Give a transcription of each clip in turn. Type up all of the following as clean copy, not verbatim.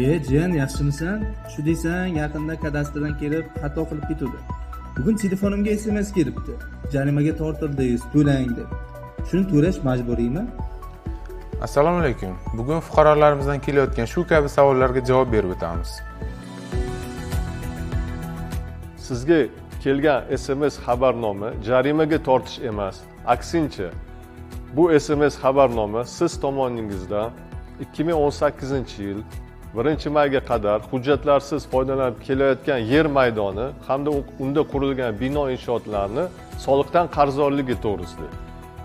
Jiyan, yaxshimisan? Shu deysan, yaqinda kadastrdan kelib xato qilib ketdi. Bugun telefonimga SMS kelibdi. Jarimaga tortildingiz, to'lang deb. Shuni to'lash majburiymi? Assalomu alaykum. Bugun fuqarolarimizdan kelayotgan shu kabi savollarga javob berib o'tamiz. Sizga kelgan SMS xabarnoma jarimaga tortish emas, aksincha bu SMS xabarnoma siz tomoningizdan 2018-yil 1-mayga qadar hujjatlarsiz foydalanib kelayotgan yer maydoni hamda unda qurilgan bino inshootlarni soliqdan qarzdorligi to'g'risida.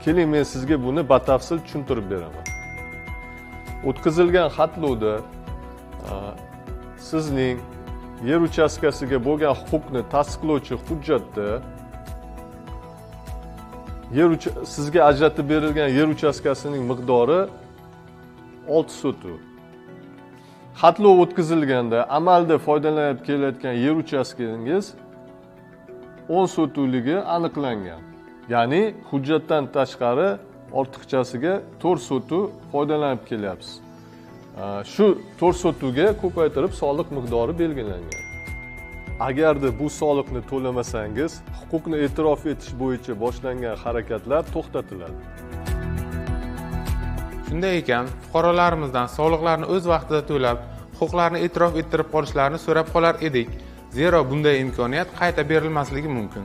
Keling, men sizga buni batafsil tushuntirib beraman. O'tkazilgan xatlovda sizning yer uchastkasiga bo'lgan huquqni tasdiqlovchi hujjatda sizga ajratib berilgan yer uchastkasining miqdori 6 sotu. Xatlov o'tkazilganda amalda foydalanib kelayotgan yer uchastkangiz 10 sotuligi aniqlangan. Ya'ni hujjatdan tashqari ortiqchasiga 4 sotu foydalanib kelyapsiz. Shu 4 sotuga ko'paytirib soliq miqdori belgilangan. Agarda bu soliqni to'lamasangiz, huquqni e'tirof etish bo'yicha boshlangan harakatlar to'xtatiladi. Shunday ekan, fuqarolarimizdan soliqlarni o'z vaqtida to'lab, huquqlarni e'tirof ettirib qolishlarini so'rab qolar edik. Zero bunday imkoniyat qayta berilmasligi mumkin.